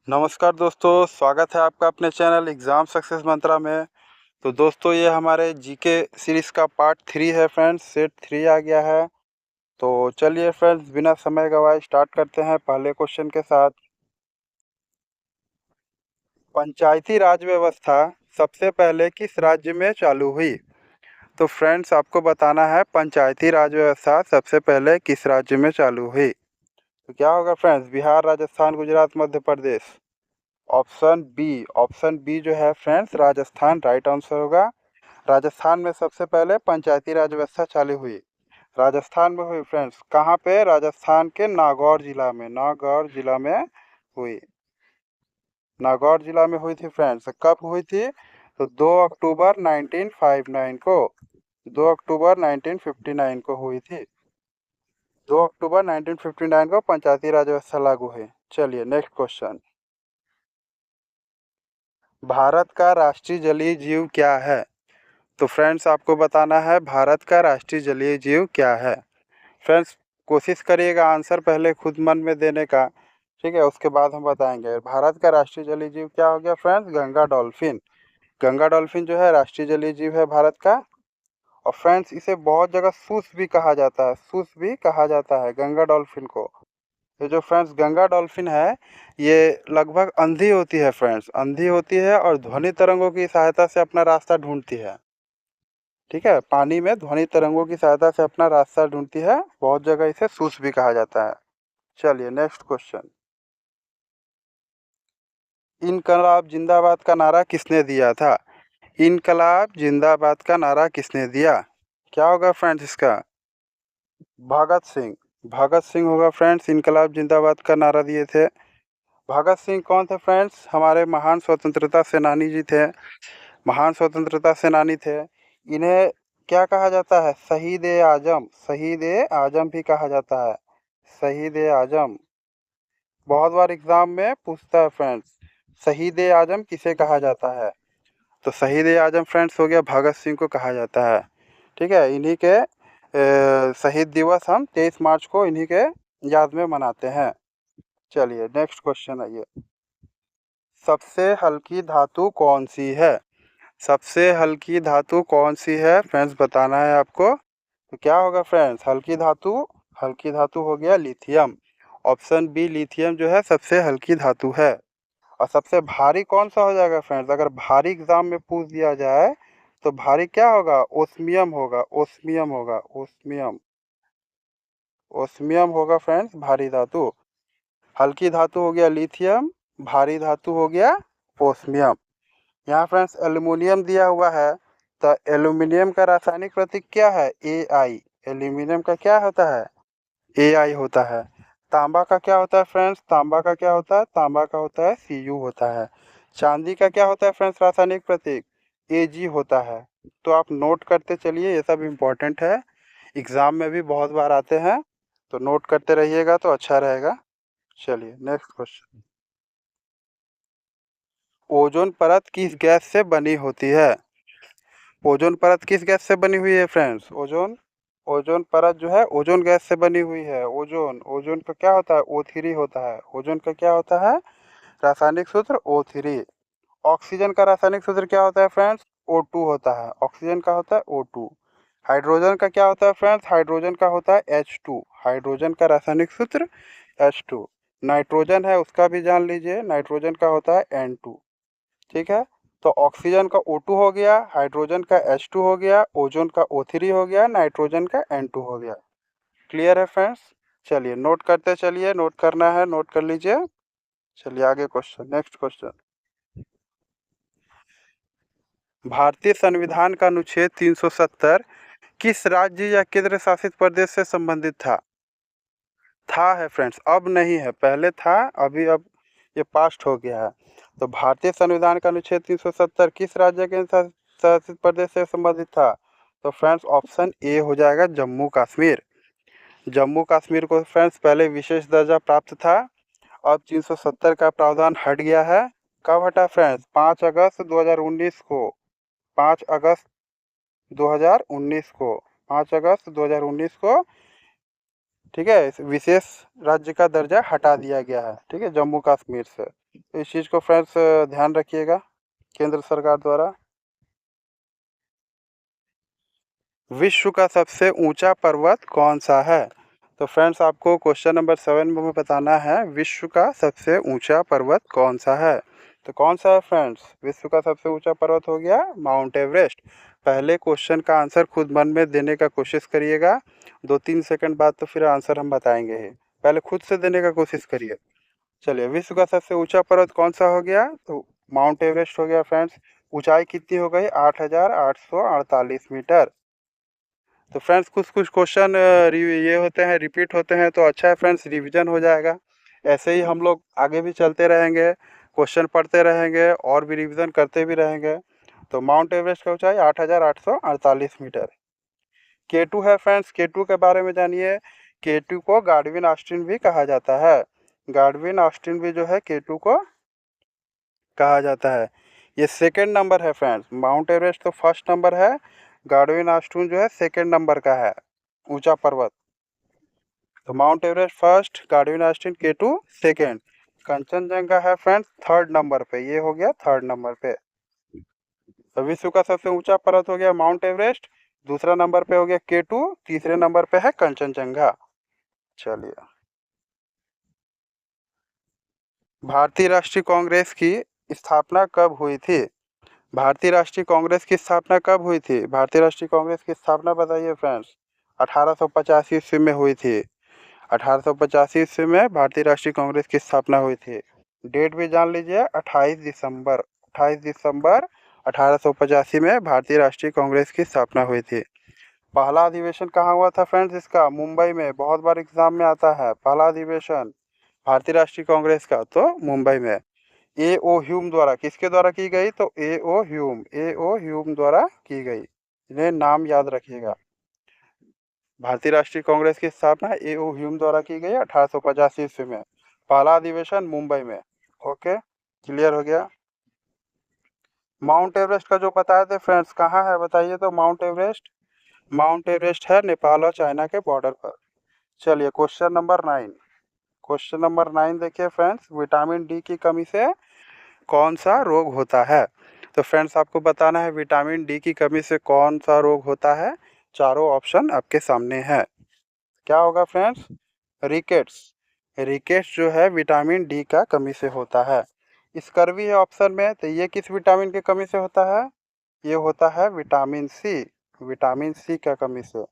नमस्कार दोस्तों, स्वागत है आपका अपने चैनल एग्ज़ाम सक्सेस मंत्रा में। तो दोस्तों, ये हमारे जीके सीरीज़ का पार्ट 3 है फ्रेंड्स, सेट 3 आ गया है। तो चलिए फ्रेंड्स, बिना समय गवाए स्टार्ट करते हैं पहले क्वेश्चन के साथ। पंचायती राज व्यवस्था सबसे पहले किस राज्य में चालू हुई? तो फ्रेंड्स, आपको बताना है पंचायती राज व्यवस्था सबसे पहले किस राज्य में चालू हुई। तो क्या होगा friends? Bihar, Rajasthan, Gujarat, Madhya Pradesh. Option B जो है फ्रेंड्स राजस्थान राइट आंसर होगा। राजस्थान में सबसे पहले पंचायती राज व्यवस्था चालू हुई। राजस्थान में हुई फ्रेंड्स, कहाँ पे? राजस्थान के नागौर जिला में हुई। नागौर जिला में हुई थी फ्रेंड्स। कब हुई थी? तो 2 अक्टूबर 1959 को 2 अक्टूबर 1959 को हुई थी। 2 अक्टूबर 1959 को पंचायती राज व्यवस्था लागू हुई। चलिए नेक्स्ट क्वेश्चन। भारत का राष्ट्रीय जलीय जीव क्या है? तो फ्रेंड्स, आपको बताना है भारत का राष्ट्रीय जलीय जीव क्या है। फ्रेंड्स, कोशिश करिएगा आंसर पहले खुद मन में देने का, ठीक है? उसके बाद हम बताएंगे। भारत का राष्ट्रीय जलीय जीव क्या हो गया friends? Ganga dolphin. Ganga dolphin जो है राष्ट्रीय जलीय जीव है भारत का। और फ्रेंड्स, इसे बहुत जगह सूस भी कहा जाता है, सूस भी कहा जाता है गंगा डॉल्फिन को। ये जो फ्रेंड्स गंगा डॉल्फिन है, ये लगभग अंधी होती है फ्रेंड्स, अंधी होती है और ध्वनि तरंगों की सहायता से अपना रास्ता ढूंढती है। ठीक है, पानी में ध्वनि तरंगों की सहायता से अपना रास्ता ढूंढती है। बहुत जगह इसे सूस भी कहा जाता है। चलिए नेक्स्ट क्वेश्चन। इनकलाब जिंदाबाद का नारा किसने दिया था? इनकलाब जिंदाबाद का नारा किसने दिया? क्या होगा फ्रेंड्स इसका? भगत सिंह। भगत सिंह होगा फ्रेंड्स, इनकलाब जिंदाबाद का नारा दिए थे। भगत सिंह कौन थे फ्रेंड्स? हमारे महान स्वतंत्रता सेनानी जी थे, महान स्वतंत्रता सेनानी थे। इन्हें क्या कहा जाता है? शहीद ए आजम, शहीद ए आजम भी कहा जाता है, शहीद ए आजम। बहुत बार एग्जाम में पूछता है फ्रेंड्स, शहीद ए आजम किसे कहा जाता है? तो शहीद ए आजम फ्रेंड्स हो गया भगत सिंह को कहा जाता है। ठीक है, इन्हीं के शहीद दिवस हम 23 मार्च को इन्हीं के याद में मनाते हैं। चलिए नेक्स्ट क्वेश्चन आइए। सबसे हल्की धातु कौन सी है? सबसे हल्की धातु कौन सी है फ्रेंड्स, बताना है आपको। तो क्या होगा फ्रेंड्स? हल्की धातु हो गया लिथियम। ऑप्शन बी लिथियम जो है सबसे हल्की धातु है। और सबसे भारी कौन सा हो जाएगा फ्रेंड्स? अगर भारी एग्जाम में पूछ दिया जाए तो भारी क्या होगा? ओस्मियम होगा, ओस्मियम होगा, ओस्मियम। ओस्मियम होगा फ्रेंड्स भारी धातु। हल्की धातु हो गया लिथियम, भारी धातु हो गया ओस्मियम। यहाँ फ्रेंड्स एल्यूमिनियम दिया हुआ है, तो एल्यूमिनियम का रासायनिक प्रतीक क्या है? Ai। एल्यूमिनियम का क्या होता है? Ai होता है। तांबा का क्या होता है फ्रेंड्स? तांबा का क्या होता है? तांबा का होता है Cu होता है। चांदी का क्या होता है फ्रेंड्स रासायनिक प्रतीक? Ag होता है। तो आप नोट करते चलिए, ये सब इम्पोर्टेंट है, एग्जाम में भी बहुत बार आते हैं, तो नोट करते रहिएगा तो अच्छा रहेगा। चलिए नेक्स्ट क्वेश्चन। ओजोन परत किस गैस से बनी होती है? ओजोन परत किस गैस से बनी हुई है फ्रेंड्स? ओजोन ओजोन परत जो है ओजोन गैस से बनी हुई है। ओजोन ओजोन का क्या होता है? O3 होता है। ओजोन का क्या होता है? रासायनिक सूत्र O3। ऑक्सीजन का रासायनिक सूत्र क्या होता है फ्रेंड्स? O2 होता है। ऑक्सीजन का होता है O2। हाइड्रोजन का क्या होता है फ्रेंड्स? हाइड्रोजन का होता है H2। हाइड्रोजन का रासायनिक सूत्र H2। नाइट्रोजन है उसका भी जान लीजिए, नाइट्रोजन का होता है N2। ठीक है, तो ऑक्सीजन का O2 हो गया, हाइड्रोजन का H2 हो गया, ओजोन का O3 हो गया, नाइट्रोजन का N2 हो गया। क्लियर है फ्रेंड्स? चलिए नोट करते चलिए, नोट करना है नोट कर लीजिए। चलिए आगे क्वेश्चन, नेक्स्ट क्वेश्चन। भारतीय संविधान का अनुच्छेद 370 किस राज्य या केंद्र शासित प्रदेश से संबंधित था? था है फ्रेंड्स, अब नहीं है, पहले था, अभी अब ये पास्ट हो गया है। तो भारतीय संविधान का अनुच्छेद 370 किस राज्य के शासित प्रदेश से संबंधित था? तो फ्रेंड्स ऑप्शन ए हो जाएगा जम्मू कश्मीर। जम्मू कश्मीर को फ्रेंड्स पहले विशेष दर्जा प्राप्त था, अब 370 का प्रावधान हट गया है। कब हटा फ्रेंड्स? 5 अगस्त 2019 को। 5 अगस्त 2019 को, 5 अगस्त 2019 को ठीक है, इस विशेष राज्य का दर्जा हटा दिया गया है, ठीक है, जम्मू कश्मीर से। तो इस चीज़ को फ्रेंड्स ध्यान रखिएगा केंद्र सरकार द्वारा। विश्व का सबसे ऊंचा पर्वत कौन सा है? तो फ्रेंड्स आपको क्वेश्चन नंबर 7 में बताना है विश्व का सबसे ऊंचा पर्वत कौन सा है। तो कौन सा है फ्रेंड्स? विश्व का सबसे ऊंचा पर्वत हो गया माउंट एवरेस्ट। पहले क्वेश्चन का आंसर खुद मन में देने का कोशिश करिएगा, 2-3 सेकंड बाद तो फिर आंसर हम बताएंगे ही, पहले खुद से देने का कोशिश करिए। चलिए, विश्व का सबसे ऊंचा पर्वत कौन सा हो गया? तो माउंट एवरेस्ट हो गया फ्रेंड्स। ऊंचाई कितनी हो गई? 8,848 मीटर। तो फ्रेंड्स कुछ कुछ क्वेश्चन ये होते हैं, रिपीट होते हैं, तो अच्छा है फ्रेंड्स, रिवीजन हो जाएगा। ऐसे ही हम लोग आगे भी चलते रहेंगे, क्वेश्चन पढ़ते रहेंगे और भी रिवीजन करते भी रहेंगे। तो माउंट एवरेस्ट की ऊंचाई 8,848 मीटर। K2 है फ्रेंड्स, K2 के बारे में जानिए। K2 को गार्डविन ऑस्टिन भी कहा जाता है। गार्डविन ऑस्टिन भी जो है K2 को कहा जाता है। ये सेकंड नंबर है फ्रेंड्स, माउंट एवरेस्ट तो फर्स्ट नंबर है, गार्डविन ऑस्टिन जो है सेकंड नंबर का है ऊंचा पर्वत। तो mount Everest first, Godwin Austin K2 second, Kanchenjunga है फ्रेंड्स थर्ड नंबर पे, ये हो गया थर्ड नंबर पे। तो विश्व का सबसे ऊंचा पर्वत हो गया माउंट एवरेस्ट, दूसरा नंबर पे हो गया K2, तीसरे नंबर पे है कंचनजंगा। चलिए, भारतीय राष्ट्रीय कांग्रेस की स्थापना कब हुई थी? भारतीय राष्ट्रीय कांग्रेस की स्थापना कब हुई थी? भारतीय राष्ट्रीय कांग्रेस की स्थापना बताइए फ्रेंड्स। 1885 ईस्वी में हुई थी। 1885 ईस्वी में भारतीय राष्ट्रीय कांग्रेस की स्थापना हुई थी। डेट भी जान लीजिए, 28 दिसंबर 1885 में भारतीय राष्ट्रीय कांग्रेस की स्थापना हुई थी। पहला अधिवेशन कहाँ हुआ था फ्रेंड्स इसका? मुंबई में। बहुत बार एग्जाम में आता है पहला अधिवेशन भारतीय राष्ट्रीय कांग्रेस का, तो मुंबई में। ए ओ ह्यूम द्वारा, किसके द्वारा की गई? तो ए ओ ह्यूम द्वारा की गई। इन्हें नाम याद रखिएगा। भारतीय राष्ट्रीय कांग्रेस की स्थापना ए ओ ह्यूम द्वारा की गई 1885 ईस्वी में। पहला अधिवेशन मुंबई में। ओके, क्लियर हो गया। माउंट एवरेस्ट का जो बताए थे फ्रेंड्स कहाँ है बताइए? तो माउंट एवरेस्ट है नेपाल और चाइना के बॉर्डर पर। चलिए, क्वेश्चन नंबर 9 देखिए फ्रेंड्स, विटामिन डी की कमी से कौन सा रोग होता है? तो फ्रेंड्स आपको बताना है विटामिन डी की कमी से कौन सा रोग होता है। चारों ऑप्शन आपके सामने है। क्या होगा फ्रेंड्स? रिकेट्स। रिकेट्स जो है विटामिन डी का कमी से होता है। स्कर्वी है ऑप्शन में, तो ये किस विटामिन की कमी से होता है? ये होता है विटामिन सी, विटामिन सी का कमी से।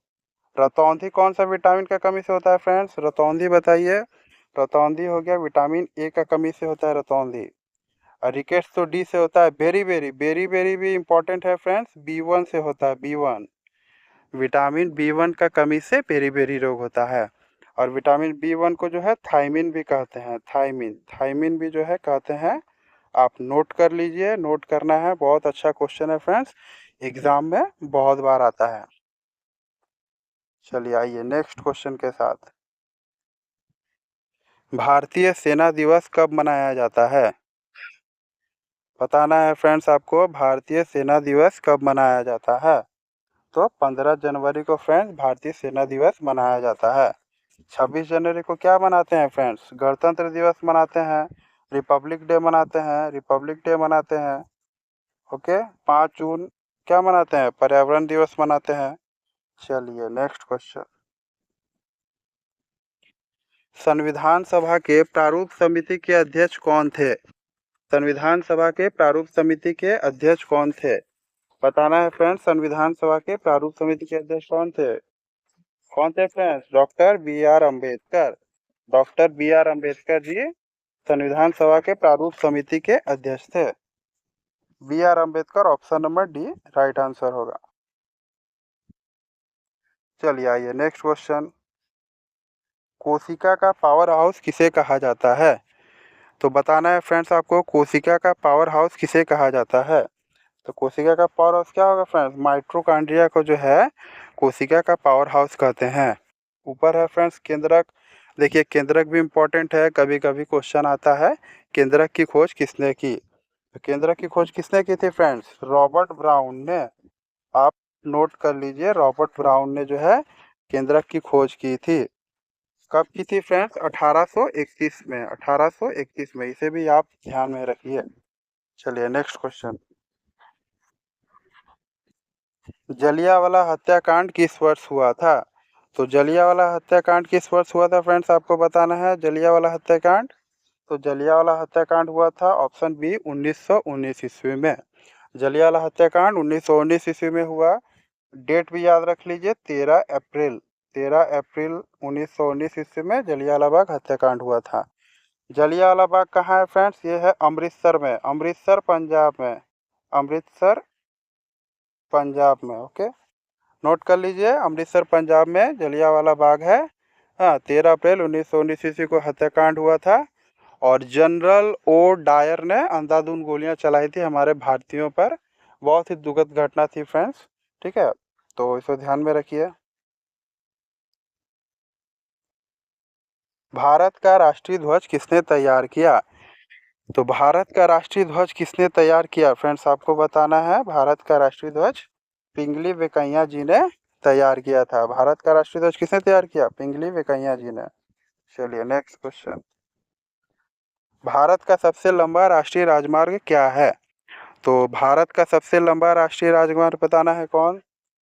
रतौंधी कौन सा विटामिन का कमी से होता है फ्रेंड्स? रतौंधी बताइए। रतौंधी हो गया विटामिन ए का कमी से होता है रतौंधी। और रिकेट्स तो डी से होता है। बेरी बेरी भी इंपॉर्टेंट है फ्रेंड्स, B1 से होता है, B1। विटामिन B1 का कमी से बेरी बेरी रोग होता है। और विटामिन B1 को जो है थायमिन भी कहते हैं, थायमिन, थायमिन भी जो है कहते हैं। आप नोट कर लीजिए, नोट करना है, बहुत अच्छा क्वेश्चन है फ्रेंड्स, एग्जाम में बहुत बार आता है। चलिए आइए नेक्स्ट क्वेश्चन के साथ। भारतीय सेना दिवस कब मनाया जाता है? बताना है फ्रेंड्स आपको, भारतीय सेना दिवस कब मनाया जाता है? तो 15 जनवरी को फ्रेंड्स भारतीय सेना दिवस मनाया जाता है। 26 जनवरी को क्या मनाते हैं फ्रेंड्स? गणतंत्र दिवस मनाते हैं, रिपब्लिक डे मनाते हैं, रिपब्लिक डे मनाते हैं। ओके, 5 जून क्या मनाते हैं? पर्यावरण दिवस मनाते हैं। चलिए नेक्स्ट क्वेश्चन। संविधान सभा के प्रारूप समिति के अध्यक्ष कौन थे? संविधान सभा के प्रारूप समिति के अध्यक्ष कौन थे? बताना है फ्रेंड्स, संविधान सभा के प्रारूप समिति के अध्यक्ष कौन थे? कौन थे friends? Doctor B R Ambedkar. Doctor B R Ambedkar ji संविधान सभा के प्रारूप समिति के अध्यक्ष थे। B R Ambedkar, option number D right answer होगा। चलिए आइए नेक्स्ट क्वेश्चन। कोशिका का पावर हाउस किसे कहा जाता है? तो बताना है फ्रेंड्स आपको, कोशिका का पावर हाउस किसे कहा जाता है? तो कोशिका का पावर हाउस क्या होगा फ्रेंड्स? माइटोकॉन्ड्रिया को जो है कोशिका का पावर हाउस कहते हैं। ऊपर है फ्रेंड्स केंद्रक। देखिए केंद्रक भी इम्पोर्टेंट है, कभी कभी क्वेश्चन आता है केंद्रक की खोज किसने की? तो केंद्रक की खोज किसने की थी फ्रेंड्स? रॉबर्ट ब्राउन ने। आप नोट कर लीजिए, रॉबर्ट ब्राउन ने जो है केंद्रक की खोज की थी। कब की थी फ्रेंड्स? 1831 में, 1831 में। इसे भी आप ध्यान में रखिए। चलिए नेक्स्ट क्वेश्चन। जलियांवाला हत्याकांड किस वर्ष हुआ था? तो जलियांवाला हत्याकांड किस वर्ष हुआ था फ्रेंड्स, आपको बताना है। जलियांवाला हत्याकांड, तो जलियांवाला हत्याकांड हुआ था ऑप्शन बी 1919 ईस्वी में। जलियांवाला हत्याकांड 1919 ईस्वी में हुआ। डेट भी याद रख लीजिए, 13 अप्रैल, 13 अप्रैल 1919 ईस्वी में जलियांवाला बाग हत्याकांड हुआ था। जलियांवाला बाग कहाँ है फ्रेंड्स? ये है अमृतसर में, अमृतसर पंजाब में, अमृतसर पंजाब में। ओके, नोट कर लीजिए, अमृतसर पंजाब में जलियांवाला बाग है। हाँ, 13 अप्रैल 1919 ईस्वी को हत्याकांड हुआ था। और जनरल ओ डायर ने अंधाधुंध गोलियां चलाई थी हमारे भारतीयों पर। बहुत ही दुखद घटना थी फ्रेंड्स। ठीक है, तो इसको ध्यान में रखिए। भारत का राष्ट्रीय ध्वज किसने तैयार किया? तो भारत का राष्ट्रीय ध्वज किसने तैयार किया फ्रेंड्स, आपको बताना है। भारत का राष्ट्रीय ध्वज पिंगली वेंकैया जी ने तैयार किया था। भारत का राष्ट्रीय ध्वज किसने तैयार किया? पिंगली वेंकैया जी ने। चलिए नेक्स्ट क्वेश्चन। भारत का सबसे लंबा राष्ट्रीय राजमार्ग क्या है? तो भारत का सबसे लंबा राष्ट्रीय राजमार्ग बताना है। कौन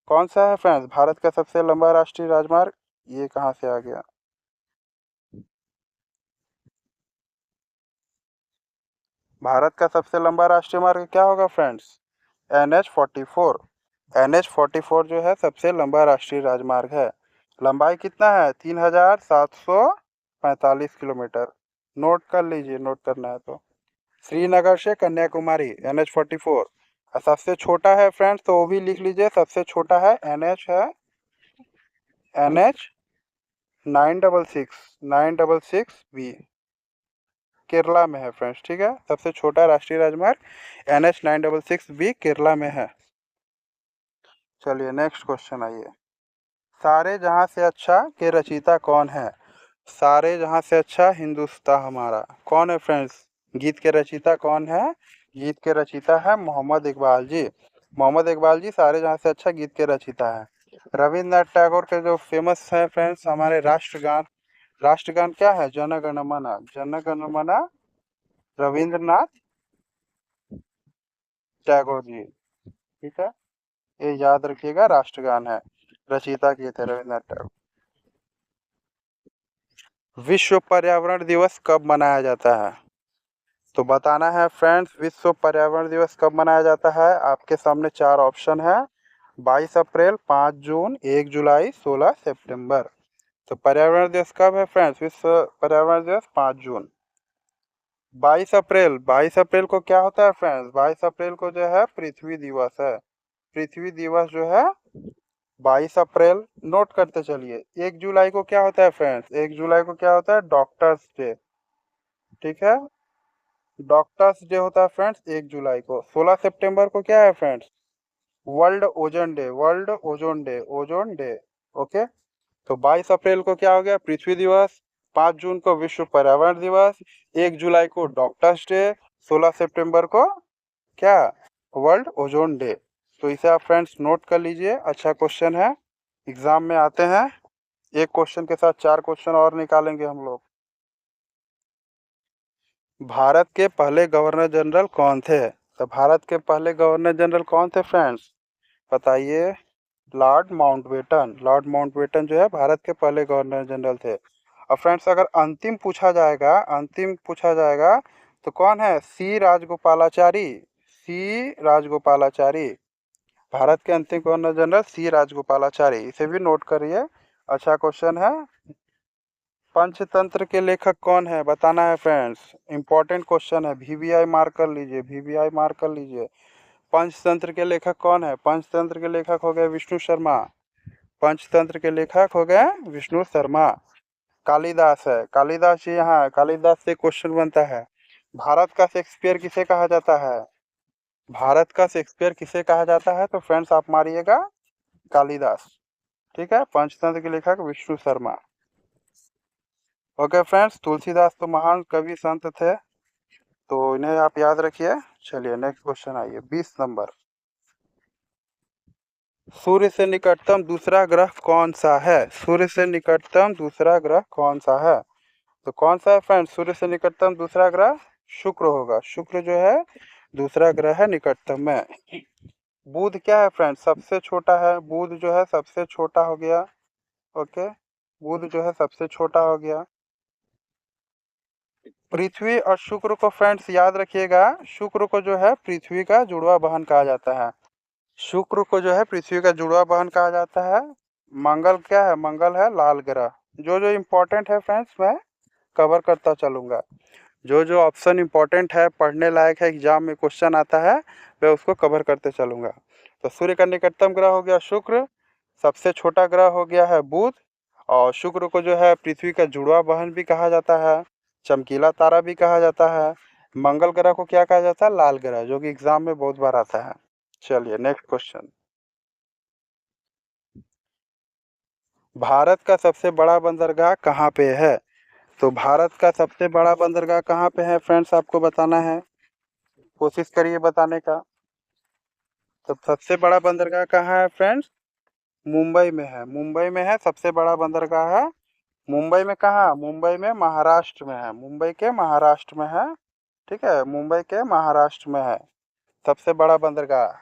कौन सा है फ्रेंड्स भारत का सबसे लंबा राष्ट्रीय राजमार्ग? ये कहाँ से आ गया? भारत का सबसे लंबा राष्ट्रीय मार्ग क्या होगा फ्रेंड्स? NH 44। NH 44 जो है सबसे लंबा राष्ट्रीय राजमार्ग है। लंबाई कितना है? 3745 किलोमीटर। नोट कर लीजिए, नोट करना है तो। श्रीनगर से कन्याकुमारी, NH 44। और सबसे छोटा है फ्रेंड्स, तो वो भी लिख लीजिए, सबसे छोटा है NH है, NH 966 केरला में है फ्रेंड्स। ठीक है, सबसे छोटा राष्ट्रीय राजमार्ग NH 966 केरला में है। चलिए नेक्स्ट क्वेश्चन आइए। सारे जहां से अच्छा के रचयिता कौन है? सारे जहां से अच्छा हिंदुस्तान हमारा, कौन है फ्रेंड्स? गीत के रचयिता कौन है? गीत के रचयिता है मोहम्मद इकबाल जी। मोहम्मद इकबाल जी सारे जहां से अच्छा गीत के रचयिता है। रविन्द्रनाथ टैगोर के जो फेमस है फ्रेंड्स हमारे राष्ट्रगान, राष्ट्रगान क्या है? जन गण मन, जन गण मन, रविंद्रनाथ टैगोर जी। ठीक है, ये याद रखिएगा, राष्ट्रगान है, रचयिता किए थे रविन्द्रनाथ टैगोर। विश्व पर्यावरण दिवस कब मनाया जाता है? तो बताना है फ्रेंड्स, विश्व पर्यावरण दिवस कब मनाया जाता है। आपके सामने चार ऑप्शन है। 22 अप्रैल, 5 जून, 1 जुलाई, 16 सितंबर। तो पर्यावरण दिवस कब है फ्रेंड्स? विश्व पर्यावरण दिवस 5 जून। 22 अप्रैल, 22 अप्रैल को क्या होता है फ्रेंड्स? 22 अप्रैल को जो है पृथ्वी दिवस है। पृथ्वी दिवस जो है 22 अप्रैल, नोट करते चलिए। 1 जुलाई को क्या होता है फ्रेंड्स? 1 जुलाई को क्या होता है? Doctors day. ठीक है, डॉक्टर्स डे होता है फ्रेंड्स 1 जुलाई को। 16 सितंबर को क्या है friends? World ozone day, world ozone day, ozone day. Okay, तो 22 अप्रैल को क्या हो गया? पृथ्वी दिवस। 5 जून को विश्व पर्यावरण दिवस। 1 जुलाई को डॉक्टर्स डे। 16 सितंबर को क्या? World ozone day. तो इसे आप फ्रेंड्स नोट कर लीजिए, अच्छा क्वेश्चन है, एग्जाम में आते हैं। एक क्वेश्चन के साथ चार क्वेश्चन और निकालेंगे हम लोग। भारत के पहले गवर्नर जनरल कौन थे? तो भारत के पहले गवर्नर जनरल कौन थे फ्रेंड्स, बताइए। लॉर्ड माउंटबेटन, लॉर्ड माउंटबेटन जो है भारत के पहले गवर्नर जनरल थे। और फ्रेंड्स अगर अंतिम पूछा जाएगा, अंतिम पूछा जाएगा तो कौन है? सी राजगोपालाचारी, सी राजगोपालाचारी। भारत के अंतिम गवर्नर जनरल सी राजगोपालाचारी, इसे भी नोट करिए, अच्छा क्वेश्चन है। पंचतंत्र के लेखक कौन है, बताना है फ्रेंड्स, इंपॉर्टेंट क्वेश्चन है, VVI मार्क कर लीजिए, VVI मार्क कर लीजिए। पंचतंत्र के लेखक कौन है? पंचतंत्र के लेखक हो गए विष्णु शर्मा। पंचतंत्र के लेखक हो गए विष्णु शर्मा। कालिदास है, कालिदास जी यहाँ है, कालिदास से क्वेश्चन बनता है। भारत का शेक्सपियर किसे कहा जाता है? भारत का शेक्सपियर किसे कहा जाता है? तो फ्रेंड्स आप मारिएगा कालिदास। ठीक है, पंचतंत्र के लेखक विष्णु शर्मा। ओके फ्रेंड्स, तुलसीदास तो महान कवि संत थे, तो इन्हें आप याद रखिए। चलिए नेक्स्ट क्वेश्चन आइए, 20 नंबर। सूर्य से निकटतम दूसरा ग्रह कौन सा है? सूर्य से निकटतम दूसरा ग्रह कौन सा है? तो कौन सा है फ्रेंड्स? सूर्य से निकटतम दूसरा ग्रह शुक्र होगा। शुक्र जो है दूसरा ग्रह है निकटतम में। बुध क्या है फ्रेंड्स? सबसे छोटा है। बुध जो है सबसे छोटा हो गया। ओके, बुध जो है सबसे छोटा हो गया। पृथ्वी और शुक्र को फ्रेंड्स याद रखिएगा, शुक्र को जो है पृथ्वी का जुड़वा बहन कहा जाता है। शुक्र को जो है पृथ्वी का जुड़वा बहन कहा जाता है। मंगल क्या है? मंगल है लाल ग्रह। जो जो इम्पोर्टेंट है फ्रेंड्स मैं कवर करता चलूँगा। जो जो ऑप्शन इम्पोर्टेंट है, पढ़ने लायक है, एग्जाम में क्वेश्चन आता है, मैं उसको कवर करते चलूँगा। तो सूर्य का निकटतम ग्रह हो गया शुक्र, सबसे छोटा ग्रह हो गया है बुध, और शुक्र को जो है पृथ्वी का जुड़वा बहन भी कहा जाता है, चमकीला तारा भी कहा जाता है। मंगल ग्रह को क्या कहा जाता है? लाल ग्रह, जो कि एग्जाम में बहुत बार आता है। चलिए नेक्स्ट क्वेश्चन। भारत का सबसे बड़ा बंदरगाह कहाँ पे है? तो भारत का सबसे बड़ा बंदरगाह कहाँ पे है फ्रेंड्स? आपको बताना है, कोशिश करिए बताने का। तो सबसे बड़ा बंदरगाह कहाँ है फ्रेंड्स? मुंबई में है। मुंबई में है सबसे बड़ा बंदरगाह है। मुंबई में कहाँ? मुंबई में महाराष्ट्र में है। मुंबई के महाराष्ट्र में है। ठीक है, मुंबई के महाराष्ट्र में है सबसे बड़ा बंदरगाह।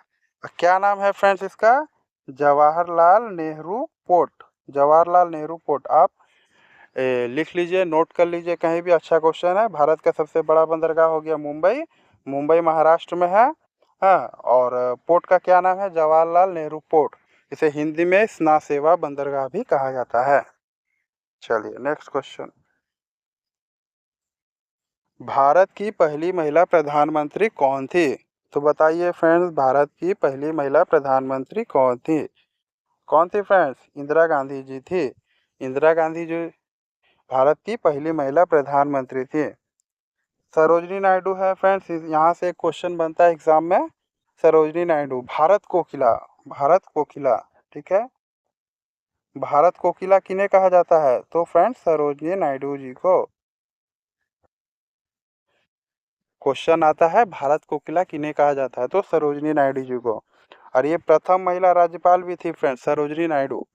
क्या नाम है फ्रेंड्स इसका? जवाहरलाल नेहरू पोर्ट। जवाहरलाल नेहरू पोर्ट। आप लिख लीजिए, नोट कर लीजिए, कहीं भी अच्छा क्वेश्चन है। भारत का सबसे बड़ा बंदरगाह हो गया मुंबई, मुंबई महाराष्ट्र में है। हाँ, और पोर्ट का क्या नाम है? जवाहरलाल नेहरू पोर्ट। इसे हिंदी में स्ना सेवा बंदरगाह भी कहा जाता है। चलिए नेक्स्ट क्वेश्चन। भारत की पहली महिला प्रधानमंत्री कौन थी? तो बताइए फ्रेंड्स, भारत की पहली महिला प्रधानमंत्री कौन थी? कौन थी फ्रेंड्स? इंदिरा गांधी जी थी। इंदिरा गांधी जो भारत की पहली महिला प्रधानमंत्री थी। सरोजनी नायडू है फ्रेंड्स, यहाँ से एक क्वेश्चन बनता है एग्जाम में। सरोजनी नायडू, भारत कोकिला। भारत कोकिला, ठीक है। भारत कोकिला किन्हें कहा जाता है? तो फ्रेंड्स सरोजनी नायडू जी को। क्वेश्चन आता है भारत कोकिला किन्हें कहा जाता है, तो सरोजनी नायडू जी को। और ये प्रथम महिला राज्यपाल भी थी फ्रेंड्स, सरोजनी नायडू।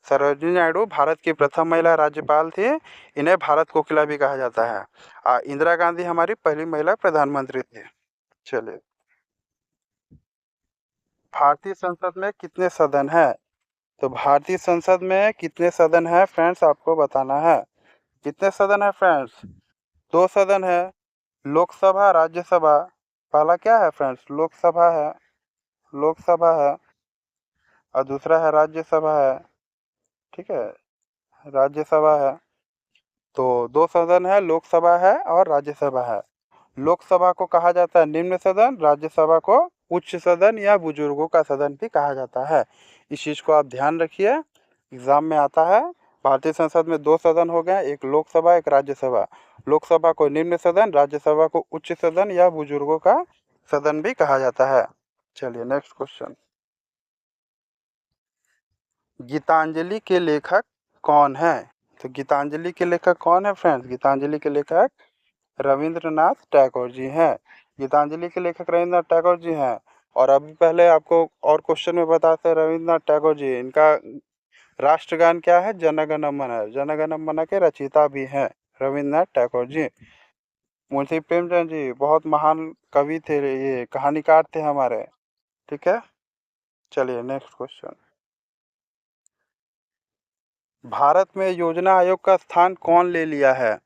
सरोजनी नायडू भारत की प्रथम महिला राज्यपाल थी। इन्हें भारत कोकिला भी कहा जाता है। इंदिरा गांधी हमारी पहली महिला प्रधानमंत्री थी। चलिए, भारतीय संसद में कितने सदन है? तो भारतीय संसद में कितने सदन है फ्रेंड्स आपको बताना है। कितने सदन है फ्रेंड्स? दो सदन है, लोकसभा राज्यसभा। पहला क्या है फ्रेंड्स? लोकसभा है, लोकसभा है, और दूसरा है राज्यसभा है। ठीक है, राज्यसभा है। तो दो सदन है, लोकसभा है और राज्यसभा है। लोकसभा को कहा जाता है निम्न सदन, राज्यसभा को उच्च सदन या बुजुर्गों का सदन भी कहा जाता है। इस चीज़ को आप ध्यान रखिए, एग्जाम में आता है। भारतीय संसद में दो सदन हो गए, एक लोकसभा एक राज्यसभा। लोकसभा को निम्न सदन, राज्यसभा को उच्च सदन या बुजुर्गों का सदन भी कहा जाता है। चलिए नेक्स्ट क्वेश्चन। गीतांजलि के लेखक कौन है? तो गीतांजलि के लेखक कौन है फ्रेंड्स? गीतांजलि के लेखक रविंद्रनाथ टैगोर जी हैं। गीतांजलि के लेखक रविंद्रनाथ टैगोर जी हैं। और अभी पहले आपको और क्वेश्चन में बताते हैं, रविंद्रनाथ टैगोर जी, इनका राष्ट्रगान क्या है? जन गण मन। जन गण मन के रचयिता भी हैं रविंद्रनाथ टैगोर जी। मुंशी प्रेमचंद जी बहुत महान कवि थे, ये कहानीकार थे हमारे। ठीक है, चलिए नेक्स्ट क्वेश्चन। भारत में योजना आयोग का स्थान कौन ले लिया है?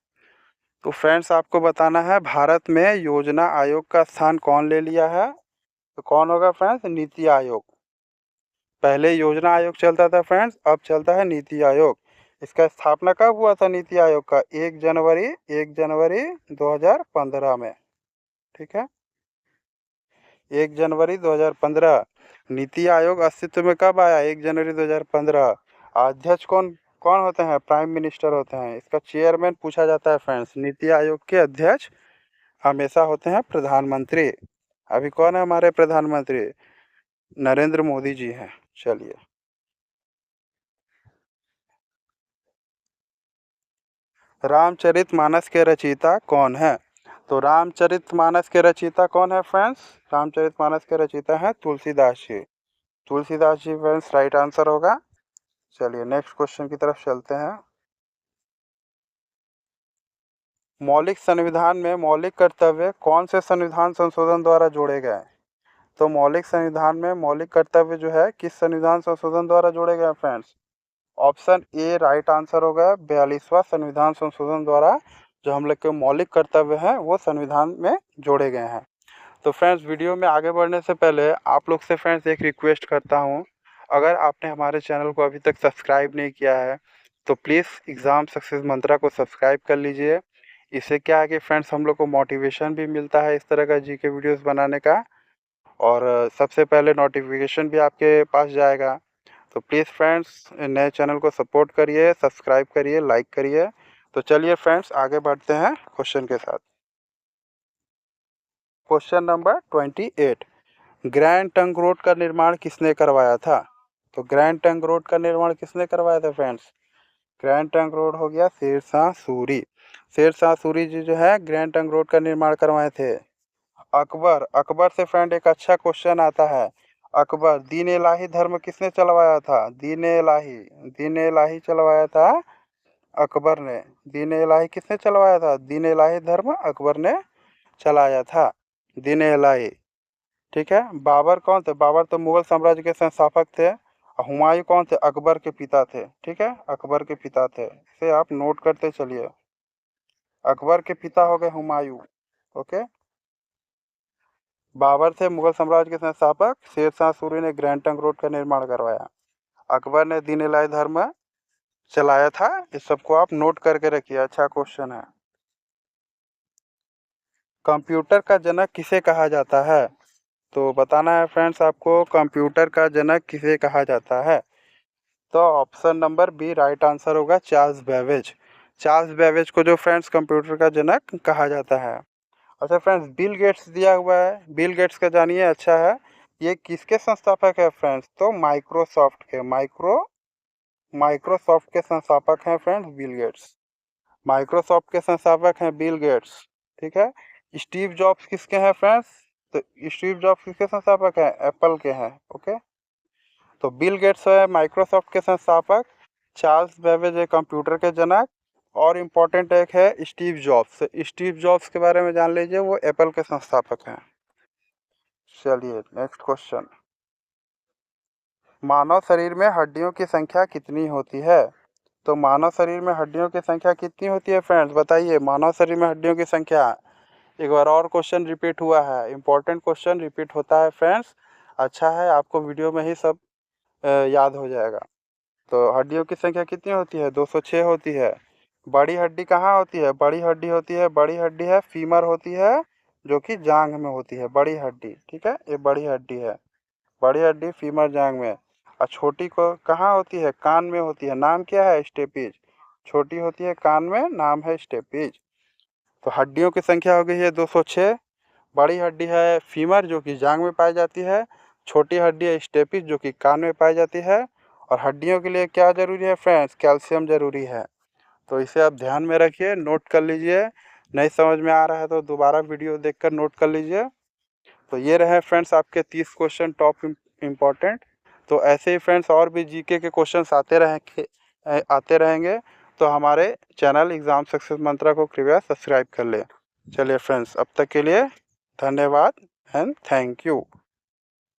तो फ्रेंड्स आपको बताना है, भारत में योजना आयोग का स्थान कौन ले लिया है। तो कौन होगा फ्रेंड्स? नीति आयोग। पहले योजना आयोग चलता था फ्रेंड्स, अब चलता है नीति आयोग। इसका स्थापना कब हुआ था नीति आयोग का? 1 जनवरी 2015 में। ठीक है, 1 जनवरी 2015। नीति आयोग अस्तित्व में कब आया? 1 जनवरी 2015। अध्यक्ष कौन कौन होते हैं? प्राइम मिनिस्टर होते हैं। इसका चेयरमैन पूछा जाता है फ्रेंड्स। नीति आयोग के अध्यक्ष हमेशा होते हैं प्रधानमंत्री। अभी कौन है हमारे प्रधानमंत्री? नरेंद्र मोदी जी हैं। चलिए, रामचरितमानस के रचयिता कौन है? तो रामचरितमानस के रचयिता कौन है फ्रेंड्स? रामचरितमानस के रचयिता हैं Tulsidas ji. Tulsidas ji friends right answer होगा। चलिए नेक्स्ट क्वेश्चन की तरफ चलते हैं। मौलिक संविधान में मौलिक कर्तव्य कौन से संविधान संशोधन द्वारा जोड़े गए? तो मौलिक संविधान में मौलिक कर्तव्य जो है किस संविधान संशोधन द्वारा जोड़े गए friends? Option A right answer होगा, 42वां संविधान संशोधन द्वारा जो हम लोग के मौलिक कर्तव्य हैं वो संविधान में जोड़े गए हैं। तो फ्रेंड्स वीडियो में आगे बढ़ने से पहले आप लोग से फ्रेंड्स एक रिक्वेस्ट करता हूँ, अगर आपने हमारे चैनल को अभी तक सब्सक्राइब नहीं किया है तो प्लीज़ एग्ज़ाम सक्सेस मंत्रा को सब्सक्राइब कर लीजिए। इससे क्या है कि फ्रेंड्स हम लोग को मोटिवेशन भी मिलता है इस तरह का जीके वीडियोस बनाने का, और सबसे पहले नोटिफिकेशन भी आपके पास जाएगा। तो प्लीज़ फ्रेंड्स नए चैनल को सपोर्ट करिए, सब्सक्राइब करिए, लाइक करिए। तो चलिए फ्रेंड्स आगे बढ़ते हैं क्वेश्चन के साथ। Question number 28, grand trunk road का निर्माण किसने करवाया था? तो ग्रैंड ट्रंक रोड का निर्माण किसने करवाया था फ्रेंड्स? ग्रैंड ट्रंक रोड हो गया शेरशाह सूरी। शेरशाह सूरी जी जो है ग्रैंड ट्रंक रोड का निर्माण करवाए थे। अकबर, अकबर से फ्रेंड एक अच्छा क्वेश्चन आता है। अकबर, दीन इलाही धर्म किसने चलवाया था? दीन इलाही, दीन इलाही चलवाया था अकबर ने। दीन इलाही किसने चलवाया था? दीन इलाही धर्म अकबर ने चलाया था, दीन इलाही। ठीक है। बाबर कौन थे? बाबर तो मुगल साम्राज्य के संस्थापक थे। और हुमायूं कौन थे? अकबर के पिता थे। ठीक है, अकबर के पिता थे, इसे आप नोट करते चलिए। अकबर के पिता हो गए हुमायूं। ओके। बाबर थे मुगल साम्राज्य के संस्थापक, शेरशाह सूरी ने ग्रैंड ट्रंक रोड का निर्माण करवाया, अकबर ने दीन इलाही धर्म चलाया था। इस सबको आप नोट करके रखिए, अच्छा क्वेश्चन है। कंप्यूटर का जनक किसे कहा जाता है? तो बताना है फ्रेंड्स आपको, कंप्यूटर का जनक किसे कहा जाता है? तो option number B right answer होगा, चार्ल्स बेबेज। चार्ल्स बेबेज को जो फ्रेंड्स कंप्यूटर का जनक कहा जाता है। अच्छा फ्रेंड्स, बिल गेट्स दिया हुआ है, बिल गेट्स का जानिए, अच्छा है। ये किसके संस्थापक है फ्रेंड्स? तो माइक्रोसॉफ्ट के, माइक्रोसॉफ्ट के संस्थापक हैं फ्रेंड्स बिल गेट्स। माइक्रोसॉफ्ट के संस्थापक हैं बिल गेट्स। ठीक है। स्टीव जॉब्स किसके हैं फ्रेंड्स? तो स्टीव जॉब्स किसके संस्थापक हैं? एप्पल के हैं। ओके। तो बिल गेट्स है माइक्रोसॉफ्ट के संस्थापक, चार्ल्स बेबेज है कंप्यूटर के जनक, और इम्पोर्टेंट एक है स्टीव जॉब्स। स्टीव जॉब्स के बारे में जान लीजिए, वो एप्पल के संस्थापक हैं। चलिए नेक्स्ट क्वेश्चन। मानव शरीर में हड्डियों की संख्या कितनी होती है? तो मानव शरीर में हड्डियों की संख्या कितनी होती है फ्रेंड्स? बताइए, मानव शरीर में हड्डियों की संख्या। एक बार और क्वेश्चन रिपीट हुआ है, इंपॉर्टेंट क्वेश्चन रिपीट होता है फ्रेंड्स। अच्छा है, आपको वीडियो में ही सब याद हो जाएगा। तो हड्डियों की संख्या कितनी होती है? 206 होती है। बड़ी हड्डी कहाँ होती है? बड़ी हड्डी होती है, बड़ी हड्डी है फीमर होती है, जो कि जांघ में होती है बड़ी हड्डी। ठीक है, ये बड़ी हड्डी है, बड़ी हड्डी फीमर जांघ में। और छोटी को कहाँ होती है? कान में होती है, नाम क्या है? स्टेपिज। छोटी होती है कान में, नाम है स्टेपिज। तो हड्डियों की संख्या हो गई है 206। बड़ी हड्डी है फीमर जो कि जांघ में पाई जाती है, छोटी हड्डी है स्टेपिज जो कि कान में पाई जाती है। और हड्डियों के लिए क्या ज़रूरी है फ्रेंड्स? कैल्शियम ज़रूरी है। तो इसे आप ध्यान में रखिए, नोट कर लीजिए। नहीं समझ में आ रहा है तो दोबारा वीडियो देखकर नोट कर लीजिए। तो ये रहे फ्रेंड्स आपके 30 क्वेश्चन टॉप इम्पॉर्टेंट। तो ऐसे ही फ्रेंड्स और भी जीके के क्वेश्चंस आते रहेंगे। तो हमारे चैनल एग्ज़ाम सक्सेस मंत्रा को कृपया सब्सक्राइब कर लें। चलिए फ्रेंड्स, अब तक के लिए धन्यवाद एंड थैंक यू।